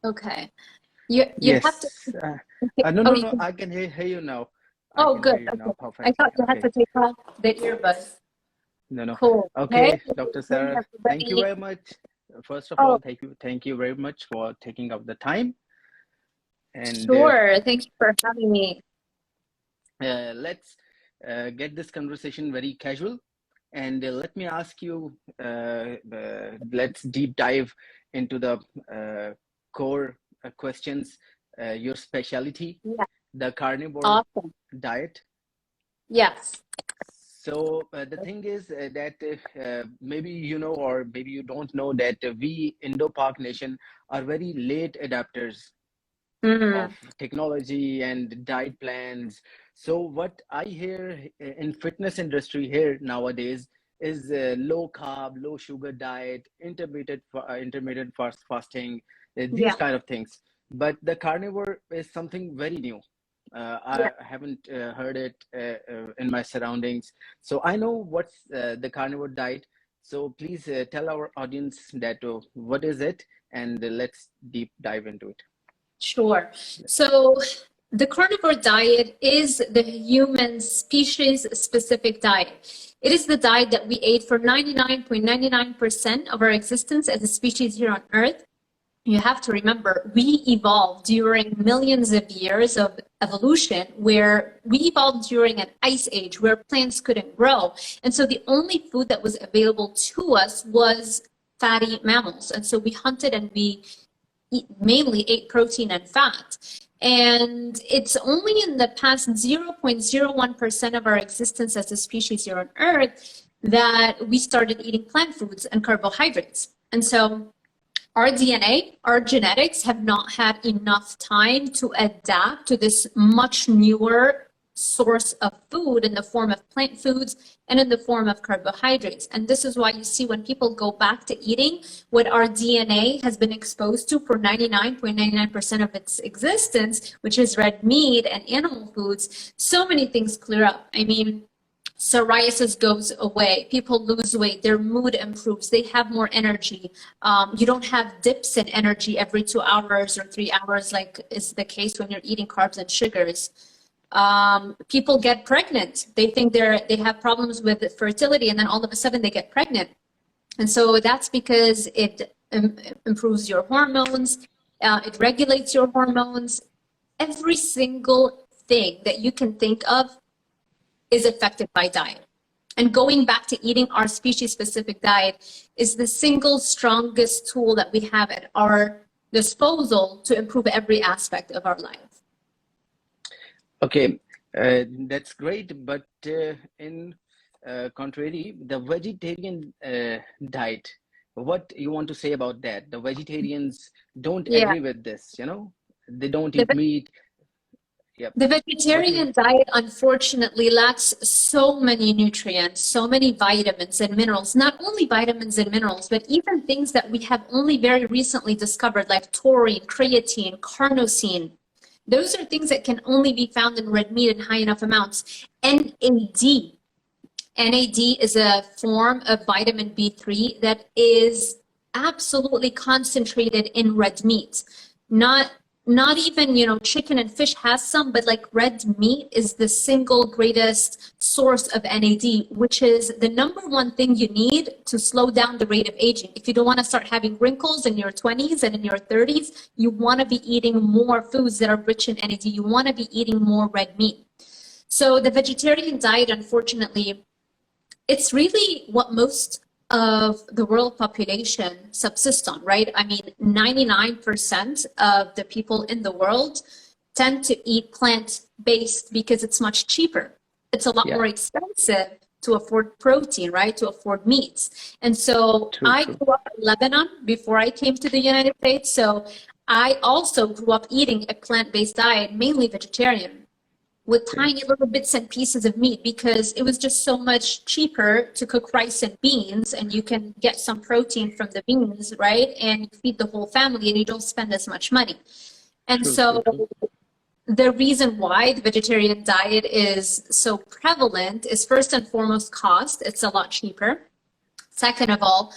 Okay. You have to. Yes. Okay. No, Oh, no, you no. can. I can hear you now. I Oh, can hear good. you Okay. now I perfectly. thought you had Okay. to take off the earbuds. No, no. Cool. Hey, Okay, Dr. hey, Sarah, thank you everybody. very much. First of Oh, all, thank you very much for taking up the time. And sure. Thank you for having me. let's get this conversation very casual. And let me ask you, let's deep dive into the core questions, your specialty, Yeah. the carnivore Awesome. diet. Yes. So the thing is that maybe you know, or maybe you don't know that we Indo-Pak nation are very late adapters of Mm-hmm. technology and diet plans. So what I hear in fitness industry here nowadays is low carb, low sugar diet, intermittent fasting, these Yeah. kind of things. But the carnivore is something very new. Yeah. I haven't heard it in my surroundings. So I know what's the carnivore diet. So please tell our audience that what is it, and let's deep dive into it. Sure. So the carnivore diet is the human species specific diet. It is the diet that we ate for 99.99% of our existence as a species here on Earth. You have to remember, we evolved during millions of years of evolution, where we evolved during an ice age where plants couldn't grow. And so the only food that was available to us was fatty mammals. And so we hunted and we mainly ate protein and fat. And it's only in the past 0.01% of our existence as a species here on Earth that we started eating plant foods and carbohydrates. And so our DNA, our genetics have not had enough time to adapt to this much newer source of food in the form of plant foods and in the form of carbohydrates. And this is why you see when people go back to eating what our DNA has been exposed to for 99.99% of its existence, which is red meat and animal foods, so many things clear up. I mean, psoriasis goes away, people lose weight, their mood improves, they have more energy. You don't have dips in energy every 2 hours or 3 hours like is the case when you're eating carbs and sugars. People get pregnant. They think they have problems with fertility, and then all of a sudden they get pregnant. And so that's because it improves your hormones, it regulates your hormones. Every single thing that you can think of is affected by diet. And going back to eating our species-specific diet is the single strongest tool that we have at our disposal to improve every aspect of our life. Okay, that's great. But in contrary, the vegetarian diet, what you want to say about that? The vegetarians don't Yeah. agree with this, you know? They don't The eat meat. Yep. The What you? vegetarian diet, unfortunately, lacks so many nutrients, so many vitamins and minerals, not only vitamins and minerals, but even things that we have only very recently discovered, like taurine, creatine, carnosine. Those are things that can only be found in red meat in high enough amounts. NAD. NAD is a form of vitamin B3 that is absolutely concentrated in red meat. Not even, chicken and fish has some, but like red meat is the single greatest source of NAD, which is the number one thing you need to slow down the rate of aging. If you don't want to start having wrinkles in your 20s and in your 30s, you want to be eating more foods that are rich in NAD. You want to be eating more red meat. So the vegetarian diet, unfortunately, it's really what most of the world population subsist on, right? I mean, 99% of the people in the world tend to eat plant-based because it's much cheaper. It's a lot Yeah, more expensive to afford protein, right? To afford meats. And so true, I true. grew up in Lebanon before I came to the United States. So I also grew up eating a plant-based diet, mainly vegetarian, with Okay, tiny little bits and pieces of meat because it was just so much cheaper to cook rice and beans, and you can get some protein from the beans, right? And you feed the whole family and you don't spend as much money. And true, true, so true. the reason why the vegetarian diet is so prevalent is first and foremost cost. It's a lot cheaper. Second of all,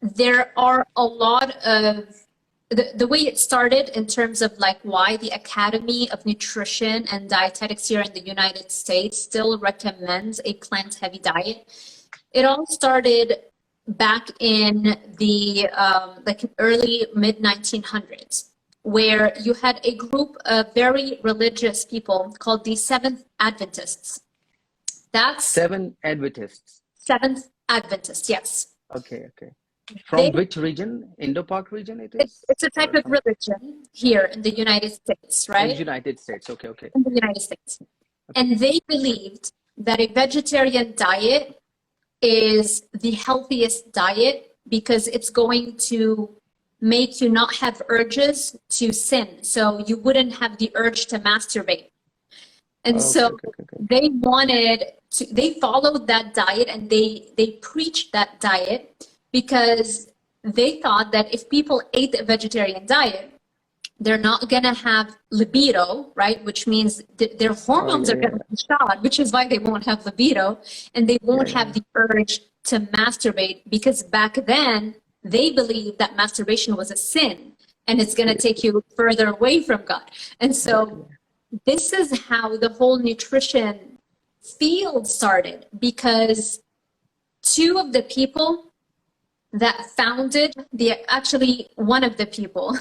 there are a lot of the way it started in terms of like why the Academy of Nutrition and Dietetics here in the United States still recommends a plant-heavy diet. It all started back in the like early mid 1900s, where you had a group of very religious people called the Seventh Adventists. That's Seven Adventists. Seventh Adventists, yes. Okay, okay. From which region? Indo-Pak region it is? It's a type of religion here in the United States, right? In the United States, okay, okay. In the United States. And they believed that a vegetarian diet is the healthiest diet because it's going to make you not have urges to sin. So you wouldn't have the urge to masturbate. And so they wanted to, they followed that diet and they preached that diet because they thought that if people ate a vegetarian diet, they're not going to have libido, right? Which means their hormones are going to be shot, which is why they won't have libido, and they won't have the urge to masturbate, because back then they believed that masturbation was a sin and it's going to take you further away from God. And so this is how the whole nutrition field started, because two of the people that founded actually one of the people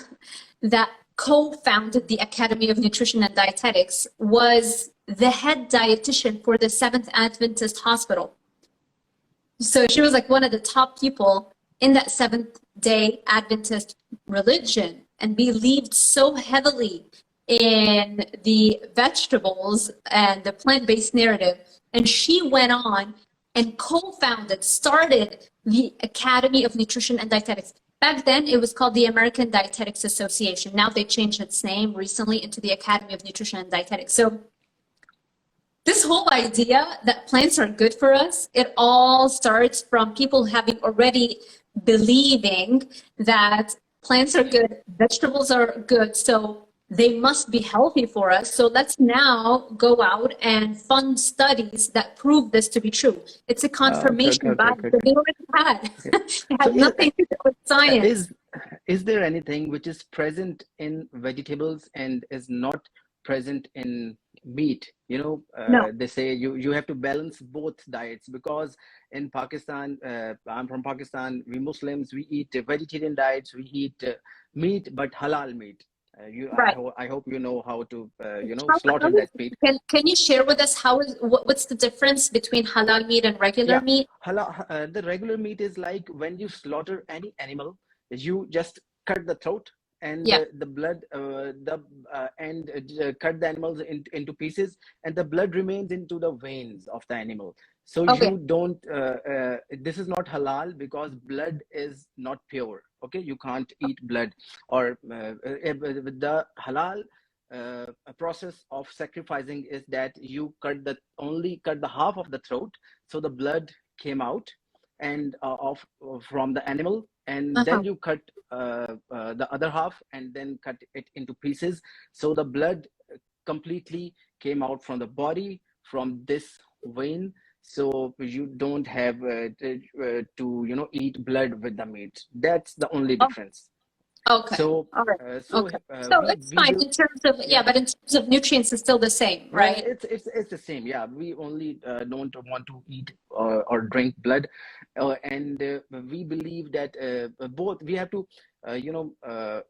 that co-founded the Academy of Nutrition and Dietetics was the head dietitian for the Seventh Adventist Hospital. So she was like one of the top people in that Seventh-day Adventist religion and believed so heavily in the vegetables and the plant-based narrative. And she went on and co-founded, started the Academy of Nutrition and Dietetics. Back then, it was called the American Dietetics Association. Now they changed its name recently into the Academy of Nutrition and Dietetics. So this whole idea that plants are good for us, it all starts from people having already believing that plants are good, vegetables are good, so they must be healthy for us. So let's now go out and fund studies that prove this to be true. It's a confirmation bias that we already had. It had nothing to do with science. Is there anything which is present in vegetables and is not present in meat? You know, No. they say you have to balance both diets, because in Pakistan, I'm from Pakistan, we Muslims, we eat vegetarian diets, we eat meat, but halal meat. Right. I hope you know how to slaughter that meat. Can you share with us what's the difference between halal meat and regular meat? Halal, the regular meat is like when you slaughter any animal, you just cut the throat and the blood, cut the animals into pieces, and the blood remains into the veins of the animal. So you don't. This is not halal because blood is not pure. Okay, you can't eat blood. Or the halal process of sacrificing is that you only cut the half of the throat, so the blood came out and from the animal, and then you cut the other half and then cut it into pieces, so the blood completely came out from the body, from this vein. So you don't have to eat blood with the meat. That's the only difference. Okay. So all right. So it's fine in terms of but in terms of nutrients, it's still the same, right? It's the same. Yeah, we only don't want to eat or drink blood, and we believe that both we have to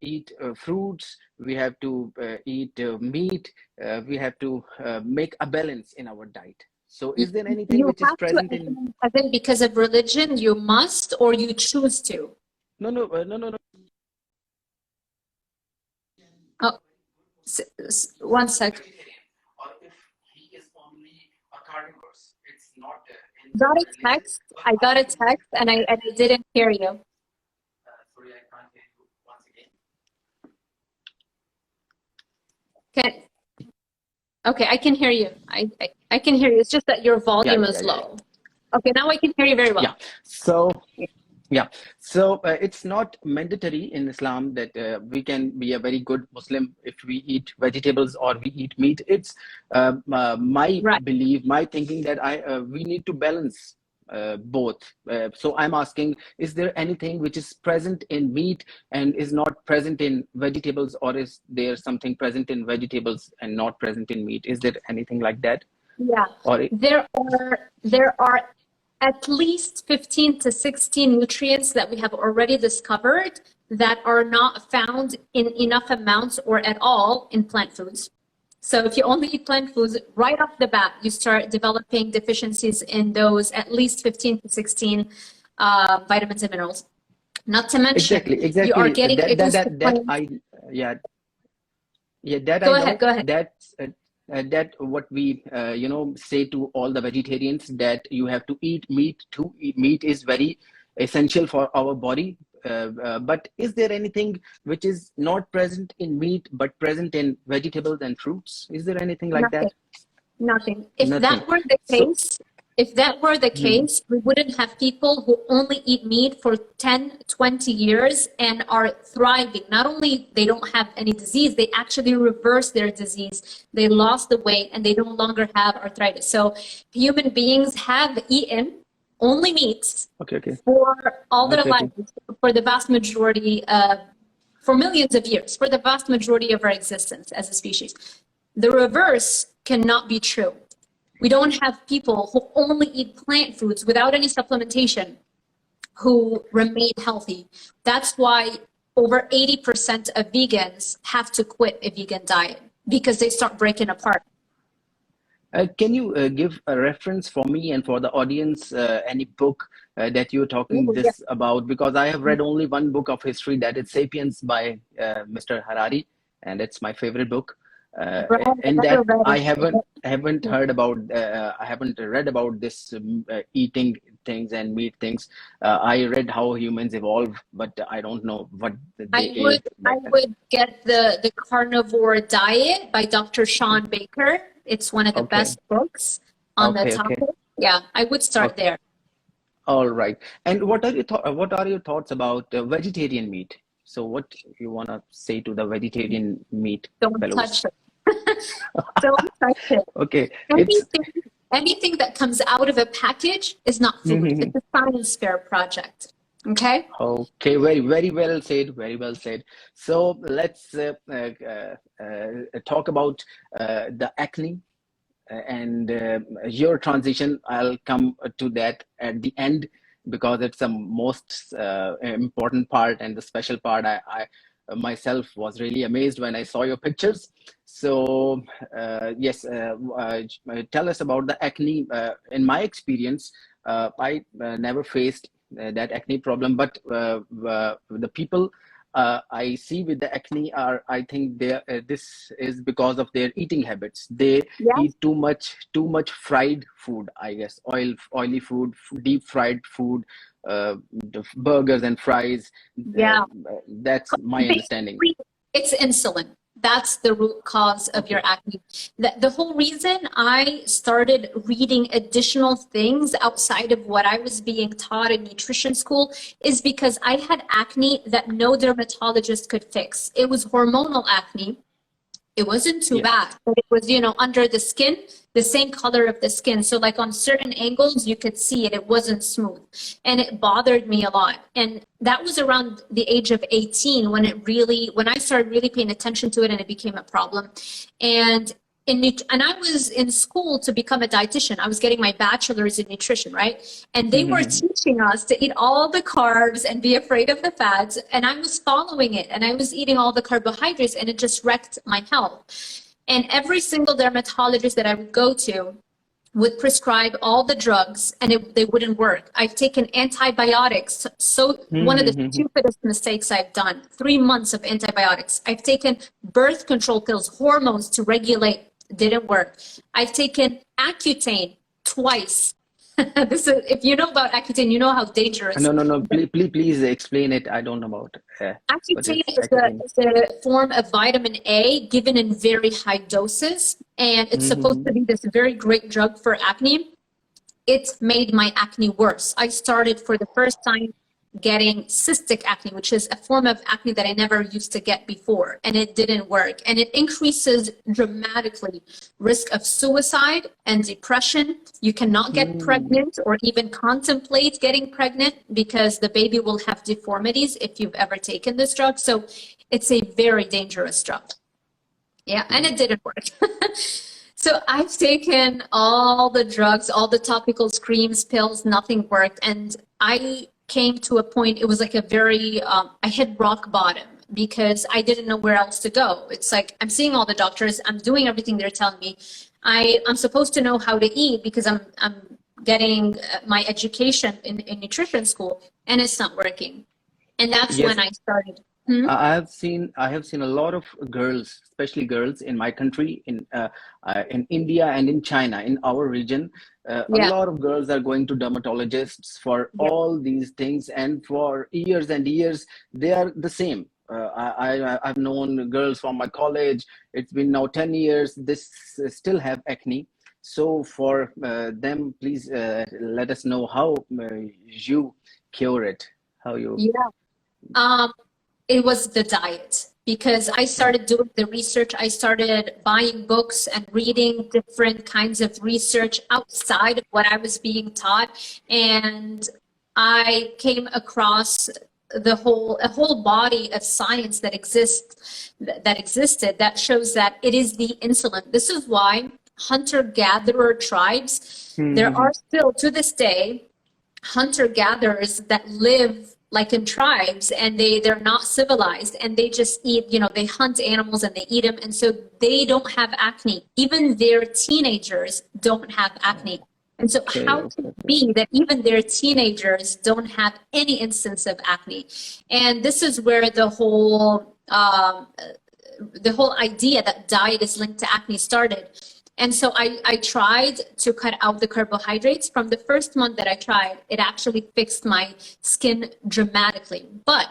eat fruits, we have to eat meat, we have to make a balance in our diet. So is there anything which is present in? I think because of religion, you must or you choose to. No. Oh, one sec. Or if he is only a carnivore, it's not. I got a text, and I didn't hear you. Sorry, I can't hear you once again. Okay, I can hear you. I can hear you. It's just that your volume is low. Okay, now I can hear you very well. So it's not mandatory in Islam that we can be a very good Muslim if we eat vegetables or we eat meat. It's my belief, my thinking that we need to balance both. So I'm asking, is there anything which is present in meat and is not present in vegetables, or is there something present in vegetables and not present in meat? Is there anything like that? Yeah, Or there are at least 15 to 16 nutrients that we have already discovered that are not found in enough amounts or at all in plant foods. So if you only eat plant foods, right off the bat, you start developing deficiencies in those at least 15 to 16 vitamins and minerals. Not to mention, you are exactly getting, it goes to that point. I yeah that I Go ahead, know. go ahead. That what we say to all the vegetarians, that you have to eat meat too. Meat is very essential for our body. But is there anything which is not present in meat but present in vegetables and fruits? Is there anything like Nothing. that? Nothing. Nothing. So, If that were the hmm, case, we wouldn't have people who only eat meat for 10, 20 years and are thriving. Not only they don't have any disease, they actually reverse their disease. They lost the weight and they no longer have arthritis. So human beings have eaten only meats okay, okay, for all their okay, okay. lives, for the vast majority, for millions of years, for the vast majority of our existence as a species. The reverse cannot be true. We don't have people who only eat plant foods without any supplementation who remain healthy. That's why over 80% of vegans have to quit a vegan diet because they start breaking apart. Can you give a reference for me and for the audience, any book that you're talking Ooh, yeah. this about? Because I have read only one book of history, that is *Sapiens* by Mr. Harari, and it's my favorite book. Brad, I In never that, read I it. haven't heard about, I haven't read about this eating things and meat things. I read how humans evolve, but I don't know what they ate I back then. would get the Carnivore Diet by Dr. Sean Baker. It's one of the Okay, best books on the okay, okay. topic. Yeah, I would start Okay. there. All right. And what are your thoughts about vegetarian meat? So what you want to say to the vegetarian meat Don't fellows? touch it. Don't touch it. Okay, it's Anything, anything that comes out of a package is not food. It's a science fair project. Okay? okay. Very well said. Very well said. So let's talk about the acne and your transition. I'll come to that at the end because it's the most important part and the special part. I myself was really amazed when I saw your pictures. So yes, tell us about the acne. In my experience, I never faced that acne problem, but the people I see with the acne are, I think they this is because of their eating habits. They Yes. eat too much fried food, I guess, oily food, deep fried food, the burgers and fries. Yeah. That's my understanding. Basically, it's insulin. That's the root cause of your Okay. acne. The whole reason I started reading additional things outside of what I was being taught in nutrition school is because I had acne that no dermatologist could fix. It was hormonal acne. It wasn't too Yeah. bad, but it was, under the skin, the same color of the skin. So like on certain angles, you could see it. It wasn't smooth. And it bothered me a lot. And that was around the age of 18 when I started really paying attention to it and it became a problem. And and I was in school to become a dietitian. I was getting my bachelor's in nutrition, right? And they were teaching us to eat all the carbs and be afraid of the fats. And I was following it and I was eating all the carbohydrates and it just wrecked my health. And every single dermatologist that I would go to would prescribe all the drugs and they wouldn't work. I've taken antibiotics. So one of the stupidest mistakes I've done, 3 months of antibiotics. I've taken birth control pills, hormones to regulate, didn't work. I've taken Accutane twice. If you know about Accutane, you know how dangerous. No. Please explain it. I don't know about what Accutane is is Accutane. a form of vitamin A given in very high doses, and it's supposed to be this very great drug for acne. It made my acne worse. I started for the first time getting cystic acne, which is a form of acne that I never used to get before, and it didn't work. And it increases dramatically risk of suicide and depression. You cannot get pregnant or even contemplate getting pregnant because the baby will have deformities if you've ever taken this drug. So it's a very dangerous drug. Yeah, and it didn't work. So I've taken all the drugs, all the topical creams, pills, nothing worked. And I came to a point, it was like a very, I hit rock bottom because I didn't know where else to go. It's like, I'm seeing all the doctors, I'm doing everything they're telling me. I'm supposed to know how to eat because I'm getting my education in nutrition school, and it's not working. And that's Yes. when I started. I have seen a lot of girls, especially girls in my country, in India and in China, in our region. A lot of girls are going to dermatologists for all these things, and for years and years they are the same. I've known girls from my college. It's been now 10 years. This still have acne. So for them, please let us know how you cure it. How you? It was the diet, because I started doing the research. I started buying books and reading different kinds of research outside of what I was being taught. And I came across a whole body of science that existed that shows that it is the insulin. This is why hunter-gatherer tribes, there are still to this day hunter-gatherers that live like in tribes, and they're not civilized, and they just eat, they hunt animals and they eat them, and so they don't have acne. Even their teenagers don't have acne. And so how can it be that even their teenagers don't have any instance of acne? And this is where the whole idea that diet is linked to acne started. And so I tried to cut out the carbohydrates. From the first month that I tried, it actually fixed my skin dramatically. But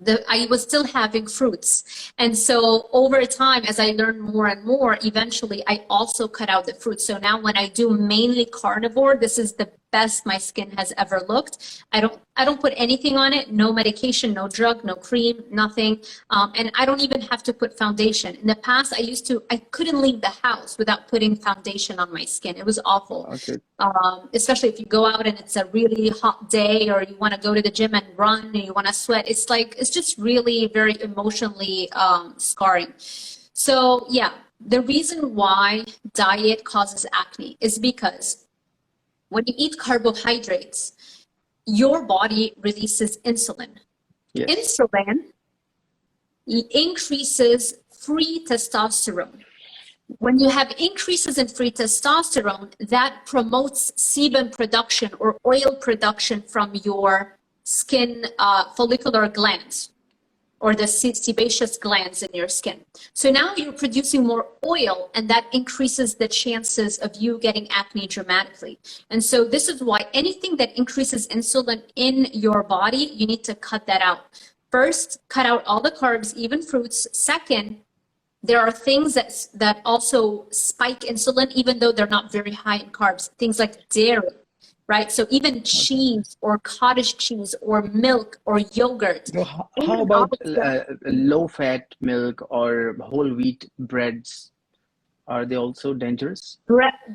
I was still having fruits. And so over time, as I learned more and more, eventually I also cut out the fruits. So now when I do mainly carnivore, this is the best my skin has ever looked. I don't put anything on it, no medication, no drug, no cream, nothing. And I don't even have to put foundation. In the past, I couldn't leave the house without putting foundation on my skin. It was awful. Okay. Especially if you go out and it's a really hot day, or you want to go to the gym and run and you want to sweat. It's just really very emotionally scarring. So yeah, the reason why diet causes acne is because when you eat carbohydrates, your body releases insulin. Yes. Insulin increases free testosterone. When you have increases in free testosterone, that promotes sebum production or oil production from your skin follicular glands, or the sebaceous glands in your skin. So now you're producing more oil, and that increases the chances of you getting acne dramatically. And so this is why anything that increases insulin in your body, you need to cut that out. First, cut out all the carbs, even fruits. Second, there are things that also spike insulin, even though they're not very high in carbs. Things like dairy, right? So even cheese or cottage cheese or milk or yogurt. So how about low-fat milk or whole wheat breads? Are they also dangerous?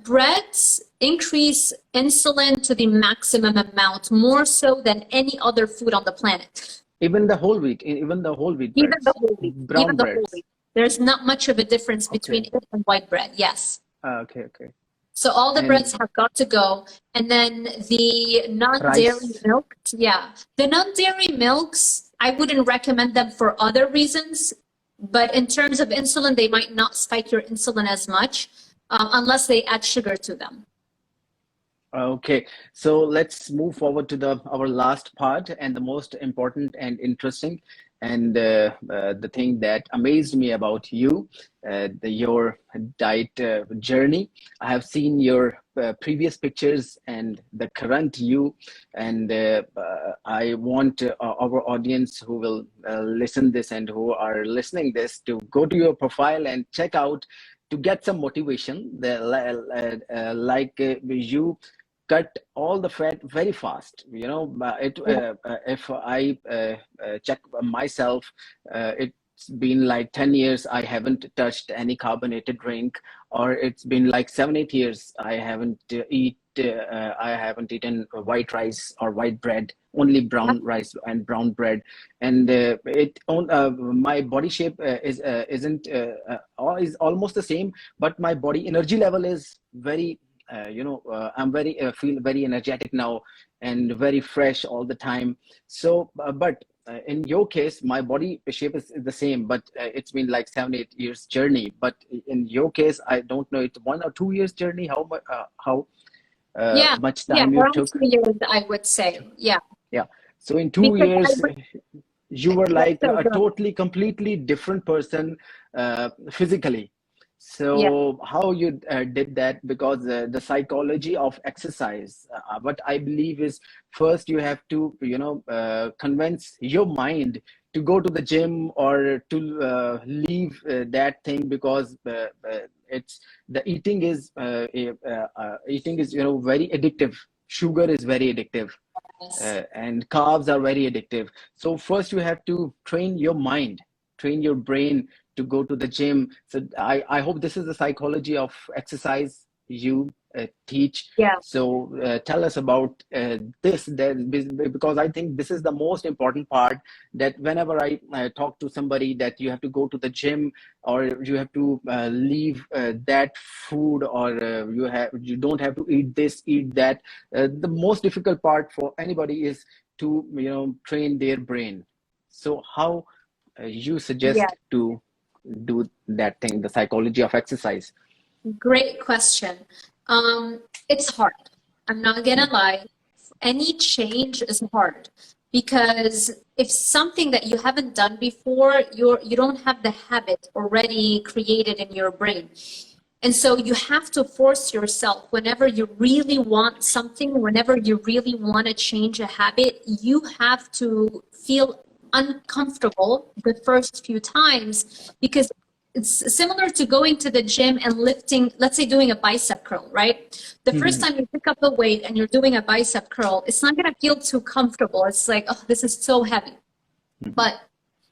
Breads increase insulin to the maximum amount, more so than any other food on the planet. Even the whole wheat, even the whole wheat Even breads, the whole wheat. brown Even the breads. whole wheat. There's not much of a difference between it and white bread. Yes. Okay. So all the breads have got to go. And then the non-dairy milk, the non-dairy milks, I wouldn't recommend them for other reasons. But in terms of insulin, they might not spike your insulin as much unless they add sugar to them. Okay, so let's move forward to our last part, and the most important and interesting, and the thing that amazed me about you, your diet journey. I have seen your previous pictures and the current you, and I want our audience who will listen this and who are listening this to go to your profile and check out, to get some motivation, like you cut all the fat very fast. You know, if I check myself, it's been like 10 years I haven't touched any carbonated drink, or it's been like 7, 8 years I haven't eaten white rice or white bread, only brown rice and brown bread. And my body shape is almost the same, but my body energy level is very I'm very feel very energetic now and very fresh all the time. So but in your case, my body shape is the same, but it's been like 7, 8 years journey. But in your case, I don't know, it's 1 or 2 years journey. How Yeah, much yeah, time you around took? 2 years, I would say. Yeah, Yeah. So in two because I years, would, you were yeah, like so a go. totally, completely different person physically. Yeah, So how you did that? Because the psychology of exercise, what I believe is, first you have to, convince your mind to go to the gym or to leave that thing, because it's the eating is very addictive. Sugar is very addictive, yes. and carbs are very addictive. So first you have to train your mind, train your brain to go to the gym. So I hope this is the psychology of exercise you teach. Yeah, So tell us about this, because I think this is the most important part, that whenever I talk to somebody, that you have to go to the gym, or you have to leave that food, or you don't have to eat this, eat that. The most difficult part for anybody is to train their brain. So how you yeah. suggest to do that thing, the psychology of exercise? Great question. It's hard. I'm not gonna lie. Any change is hard because if something that you haven't done before, you don't have the habit already created in your brain. And so you have to force yourself whenever you really want something, whenever you really want to change a habit, you have to feel uncomfortable the first few times, because it's similar to going to the gym and lifting, let's say doing a bicep curl, right? The first time you pick up a weight and you're doing a bicep curl, it's not going to feel too comfortable. It's like, oh, this is so heavy. But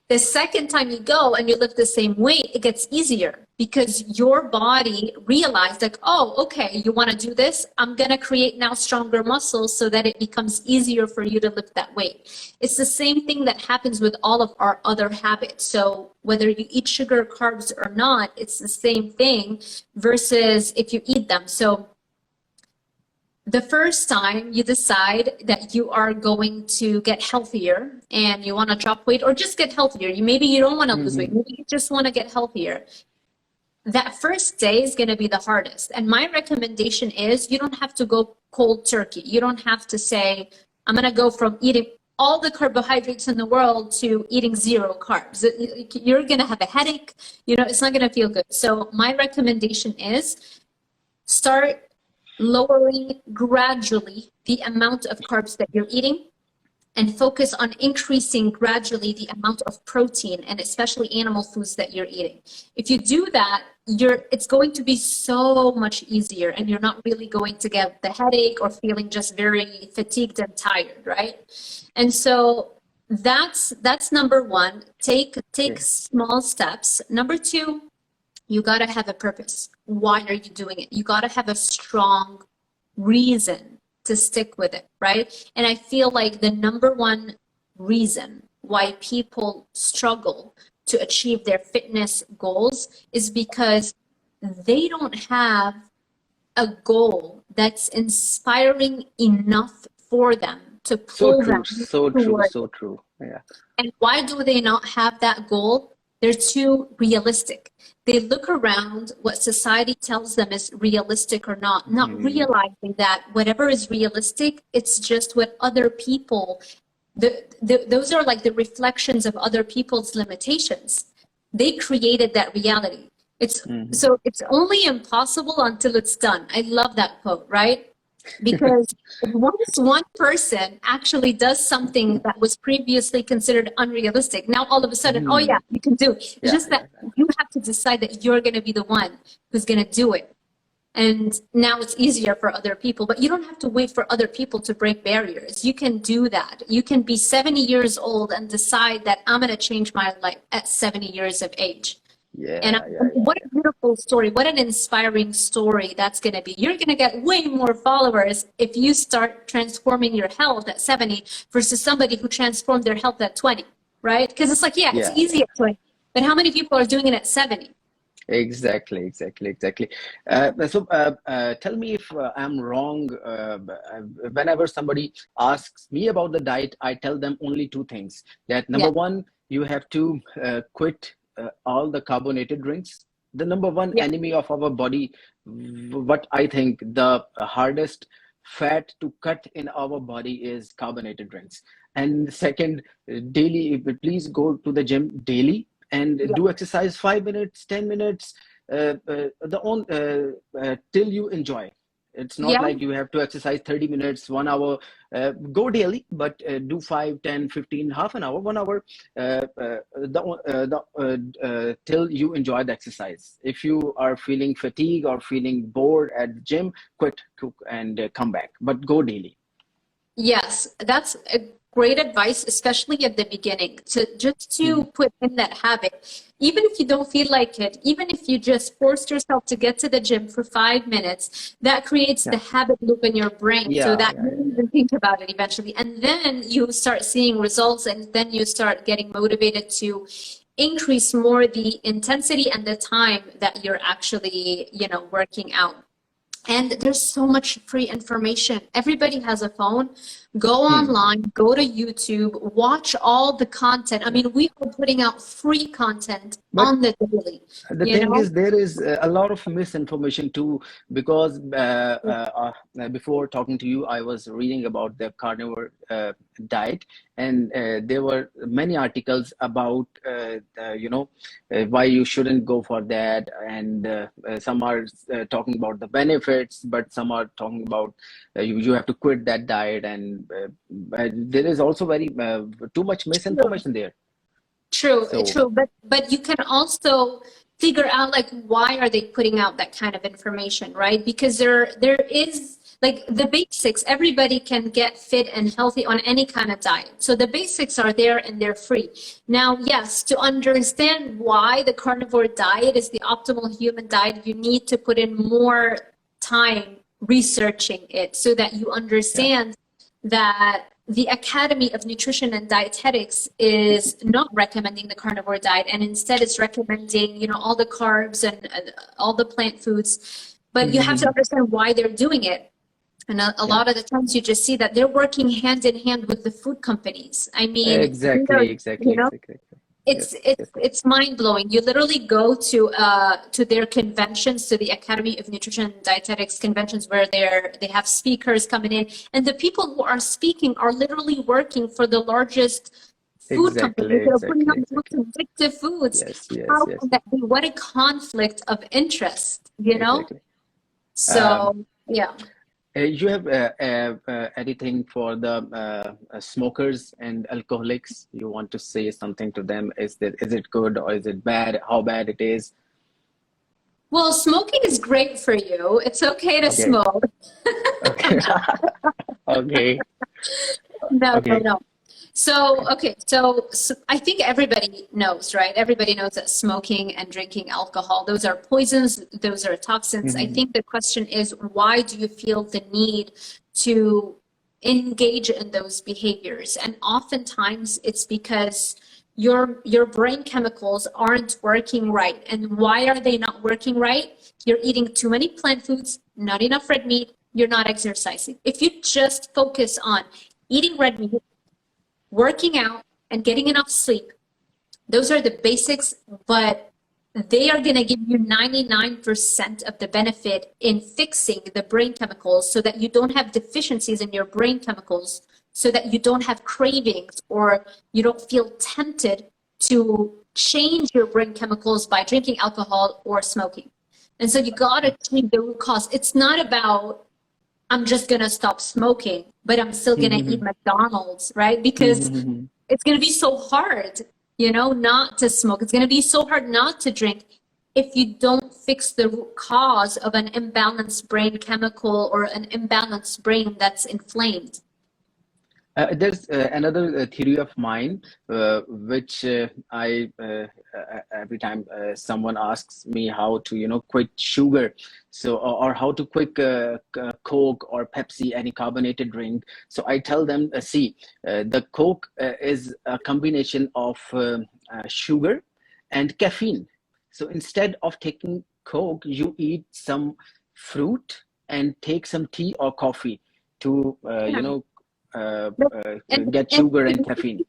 the second time you go and you lift the same weight, it gets easier because your body realized like, oh, okay, you want to do this? I'm going to create now stronger muscles so that it becomes easier for you to lift that weight. It's the same thing that happens with all of our other habits. So whether you eat sugar, carbs or not, it's the same thing versus if you eat them. So the first time you decide that you are going to get healthier and you want to drop weight or just get healthier, maybe you don't want to lose weight, maybe you just want to get healthier. That first day is going to be the hardest. And my recommendation is you don't have to go cold turkey. You don't have to say, I'm going to go from eating all the carbohydrates in the world to eating zero carbs. You're going to have a headache. It's not going to feel good. So my recommendation is start lowering gradually the amount of carbs that you're eating and focus on increasing gradually the amount of protein and especially animal foods that you're eating. If you do that, it's going to be so much easier and you're not really going to get the headache or feeling just very fatigued and tired, right? And so that's number one. Take small steps. Number two, you got to have a purpose. Why are you doing it? You got to have a strong reason to stick with it, right? And I feel like the number one reason why people struggle to achieve their fitness goals is because they don't have a goal that's inspiring enough for them to So pull true, them so true, towards. so true. Yeah. And why do they not have that goal? They're too realistic. They look around what society tells them is realistic or not realizing that whatever is realistic, it's just what other people, those are like the reflections of other people's limitations. They created that reality. So it's only impossible until it's done. I love that quote, right? Because once one person actually does something that was previously considered unrealistic, now all of a sudden, oh yeah, you can do it. It's Yeah, just yeah, that you have to decide that you're going to be the one who's going to do it. And now it's easier for other people, but you don't have to wait for other people to break barriers. You can do that. You can be 70 years old and decide that I'm going to change my life at 70 years of age. And what a beautiful story. What an inspiring story that's going to be. You're going to get way more followers if you start transforming your health at 70 versus somebody who transformed their health at 20, right? Because it's like, it's easy at 20, but how many people are doing it at 70? Exactly. Tell me if I'm wrong. Whenever somebody asks me about the diet, I tell them only two things. That number one, you have to quit all the carbonated drinks. The number one enemy of our body, what I think the hardest fat to cut in our body is carbonated drinks. And second, daily, please go to the gym daily and do exercise 5 minutes, 10 minutes, till you enjoy. It's not like you have to exercise 30 minutes, 1 hour. Go daily, but do 5, 10, 15, half an hour, 1 hour, till you enjoy the exercise. If you are feeling fatigue or feeling bored at the gym, quit and come back, but go daily. Yes, that's a great advice, especially at the beginning, to put in that habit. Even if you don't feel like it, even if you just force yourself to get to the gym for 5 minutes, that creates the habit loop in your brain so that you don't even think about it eventually. And then you start seeing results, and then you start getting motivated to increase more the intensity and the time that you're actually, working out. And there's so much free information. Everybody has a phone. Go online, go to YouTube, watch all the content. I mean, we are putting out free content on the daily. The thing is, there is a lot of misinformation too, because before talking to you, I was reading about the carnivore diet, and there were many articles about, why you shouldn't go for that. And some are talking about the benefits, but some are talking about you have to quit that diet. And there is also very too much misinformation there. True. But you can also figure out, like, why are they putting out that kind of information, right? Because there is, like, the basics. Everybody can get fit and healthy on any kind of diet. So the basics are there and they're free. Now, yes, to understand why the carnivore diet is the optimal human diet, you need to put in more time researching it so that you understand that the Academy of Nutrition and Dietetics is not recommending the carnivore diet, and instead it's recommending, all the carbs and all the plant foods. But you have to understand why they're doing it. And a lot of the times you just see that they're working hand in hand with the food companies. I mean, exactly. It's mind-blowing. You literally go to their conventions, to the Academy of Nutrition and Dietetics conventions, where they have speakers coming in, and the people who are speaking are literally working for the largest food companies. They're putting out the most addictive foods. How can that be? What a conflict of interest, So, you have anything for the smokers and alcoholics? You want to say something to them? Is it good or is it bad? How bad it is? Well, smoking is great for you. It's okay to smoke. Okay. Okay. No. So I think everybody knows, right? Everybody knows that smoking and drinking alcohol, those are poisons, those are toxins. I think the question is, why do you feel the need to engage in those behaviors? And oftentimes it's because your brain chemicals aren't working right. And why are they not working right? You're eating too many plant foods, not enough red meat, you're not exercising. If you just focus on eating red meat, working out, and getting enough sleep, those are the basics, but they are going to give you 99% of the benefit in fixing the brain chemicals so that you don't have deficiencies in your brain chemicals, so that you don't have cravings or you don't feel tempted to change your brain chemicals by drinking alcohol or smoking. And so you got to change the root cause. It's not about, I'm just going to stop smoking, but I'm still going to eat McDonald's, right? Because it's going to be so hard, not to smoke. It's going to be so hard not to drink if you don't fix the root cause of an imbalanced brain chemical or an imbalanced brain that's inflamed. There's another theory of mine, which I every time someone asks me how to, quit sugar, so or how to quit Coke or Pepsi, any carbonated drink. So I tell them, see, the Coke is a combination of sugar and caffeine. So instead of taking Coke, you eat some fruit and take some tea or coffee to, Yeah. And, get and sugar and caffeine.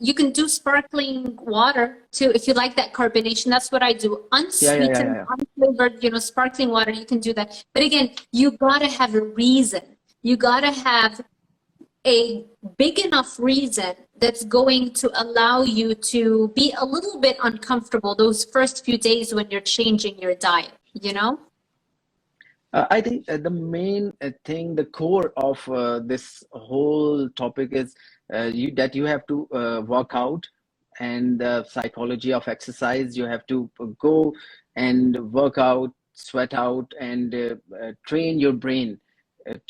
you can do sparkling water too if you like that carbonation. That's what I do. Yeah, yeah, yeah, Unsweetened, yeah. unflavored, sparkling water, you can do that. But again, you gotta have a reason. You gotta have a big enough reason that's going to allow you to be a little bit uncomfortable those first few days when you're changing your diet, I think the main thing, the core of this whole topic is that you have to work out, and the psychology of exercise. You have to go and work out, sweat out, and train your brain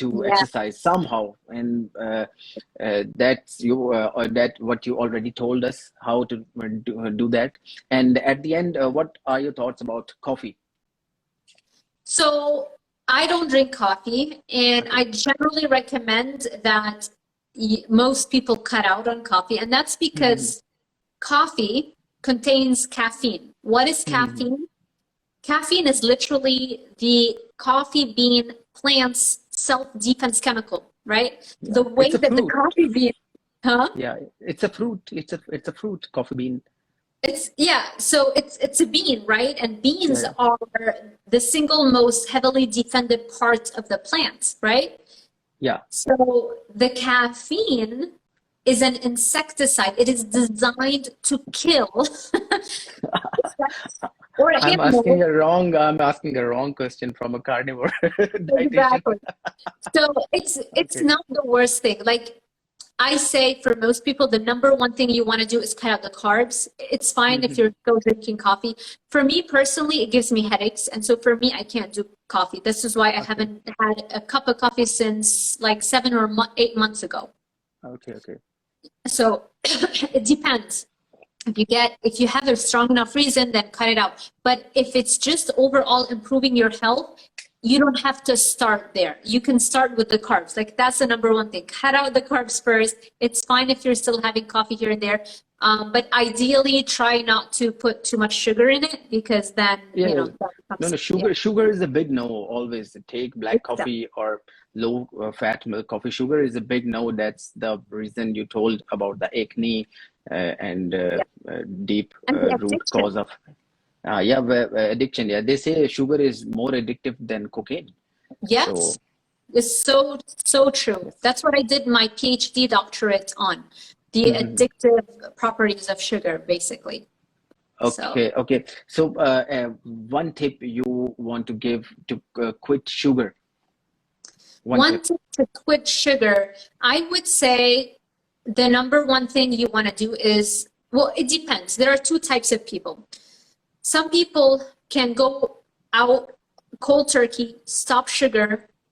to Yeah. exercise somehow. And that's or that what you already told us how to do that. And at the end, what are your thoughts about coffee? So I don't drink coffee, and Okay. I generally recommend that most people cut out on coffee, and that's Mhm. because coffee contains caffeine. What is Mhm. caffeine? Caffeine is literally the coffee bean plant's self-defense chemical, right? Yeah, The it's way a that the fruit. coffee bean, huh? Yeah, it's a fruit. It's a fruit, coffee bean. So it's a bean, right? And Yeah, beans yeah. are the single most heavily defended part of the plant, right? Yeah. So the caffeine is an insecticide. It is designed to kill or animals. I'm asking a wrong question from a carnivore dietitian. Exactly. So it's Okay. not the worst thing. Like I say, for most people, the number one thing you want to do is cut out the carbs. It's fine if you're Mhm. still drinking coffee. For me personally, it gives me headaches. And so for me, I can't do coffee. This is why I Okay. haven't had a cup of coffee since like 8 months ago. Okay. Okay. So it depends. If you have a strong enough reason, then cut it out. But if it's just overall improving your health, you don't have to start there. You can start with the carbs. Like that's the number one thing. Cut out the carbs first. It's fine if you're still having coffee here and there. But ideally try not to put too much sugar in it because then, Yeah. that No, becomes, no, yeah, sugar is a big no. Always take black it's done. coffee or low fat milk coffee. Sugar is a big no. That's the reason you told about the acne and Yeah. deep And the root addiction. cause of yeah, addiction. Yeah, they say sugar is more addictive than cocaine. So Yes. It's so true. yes. That's what I did my PhD doctorate on, the Mhm. addictive properties of sugar, basically. So Okay, okay. So one tip you want to give to quit sugar. One one tip. tip to quit sugar, I would say the number one thing you want to do is, well, it depends. There are two types of people. Some people can go out cold turkey, stop sugar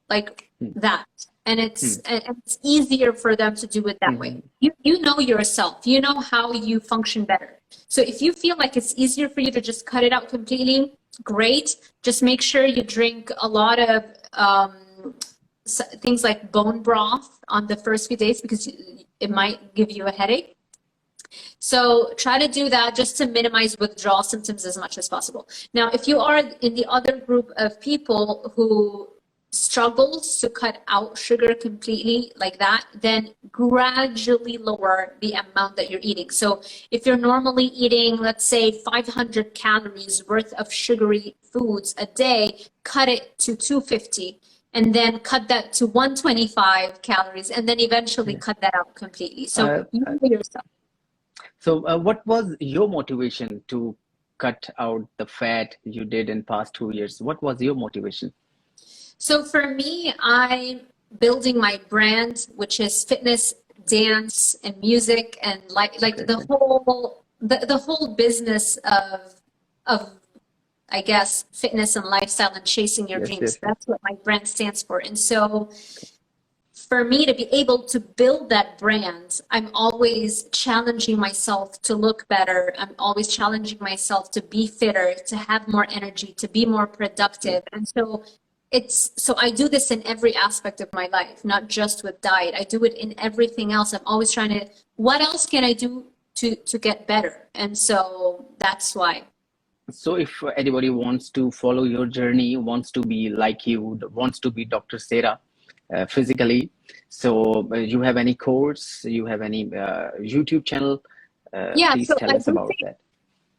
like Hmm. that. And it's Hmm. and it's easier for them to do it that way. Hmm. You know yourself. You know how you function better. So if you feel like it's easier for you to just cut it out completely, great. Just make sure you drink a lot of things like bone broth on the first few days because it might give you a headache. So try to do that just to minimize withdrawal symptoms as much as possible. Now, if you are in the other group of people who struggles to cut out sugar completely like that, then gradually lower the amount that you're eating. So if you're normally eating, let's say 500 calories worth of sugary foods a day, cut it to 250 and then cut that to 125 calories and then eventually Yeah. cut that out completely. So Uh, you uh, know yourself. so what was your motivation to cut out the fat you did in past 2 years? What was your motivation? So for me, I'm building my brand, which is fitness, dance, and music, and like Okay, the okay. whole business of I guess, fitness and lifestyle and chasing your Yes, dreams. yes, yes. That's what my brand stands for. And so for me to be able to build that brand, I'm always challenging myself to look better. I'm always challenging myself to be fitter, to have more energy, to be more productive. And so I do this in every aspect of my life, not just with diet. I do it in everything else. I'm always trying to, what else can I do to get better? And so that's why. So if anybody wants to follow your journey, wants to be like you, wants to be Dr. Sarah physically, so you have any course, you have any YouTube channel, Yeah, please so tell I us do about that.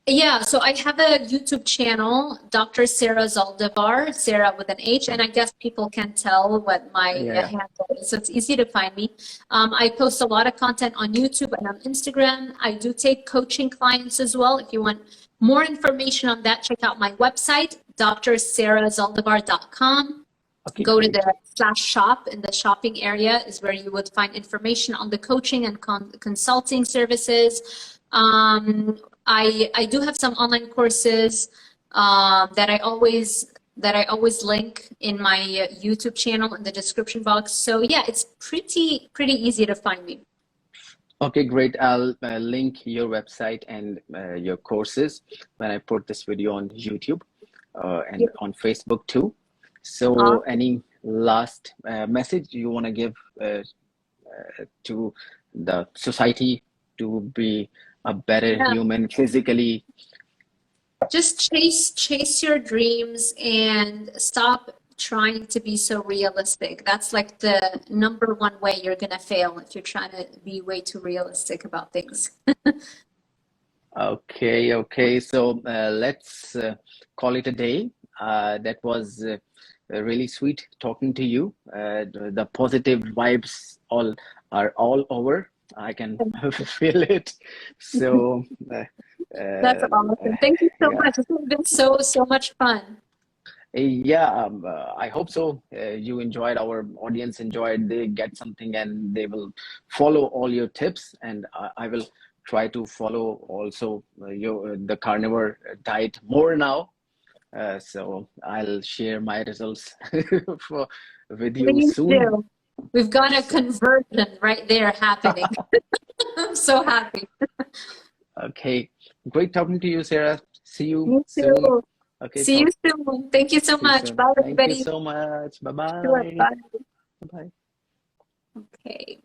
Yeah, so I have a YouTube channel, Dr. Sarah Zaldivar, Sarah with an H, and I guess people can tell what my Yeah, handle is, so it's easy to find me. I post a lot of content on YouTube and on Instagram. I do take coaching clients as well. If you want more information on that, check out my website, drsarahzaldivar.com. okay, Go to great. the /shop in the shopping area is where you would find information on the coaching and consulting services. I do have some online courses that I always link in my YouTube channel in the description box. So yeah, it's pretty easy to find me. Okay, great. I'll link your website and your courses when I put this video on YouTube and on Facebook too. So, any last message you want to give to the society to be a better Yeah. human physically? Just chase your dreams and stop trying to be so realistic. That's like the number one way you're gonna fail if you're trying to be way too realistic about things. Okay, okay. So let's call it a day. That was really sweet talking to you. The positive vibes are all over. I can feel it. So That's awesome. Thank you so yeah. much. This has been so much fun. Yeah, I hope so. You enjoyed, our audience enjoyed, they get something and they will follow all your tips. And I will try to follow also the carnivore diet more now. So I'll share my results with you Please soon. do. We've got a So, conversion right there happening. I'm so happy. okay, great talking to you, Sarah. See you Me soon. too. Okay, See you soon. Thank you so see you much. soon. Bye, Thank you everybody. so much. Sure. Bye-bye. Bye. Bye. Okay.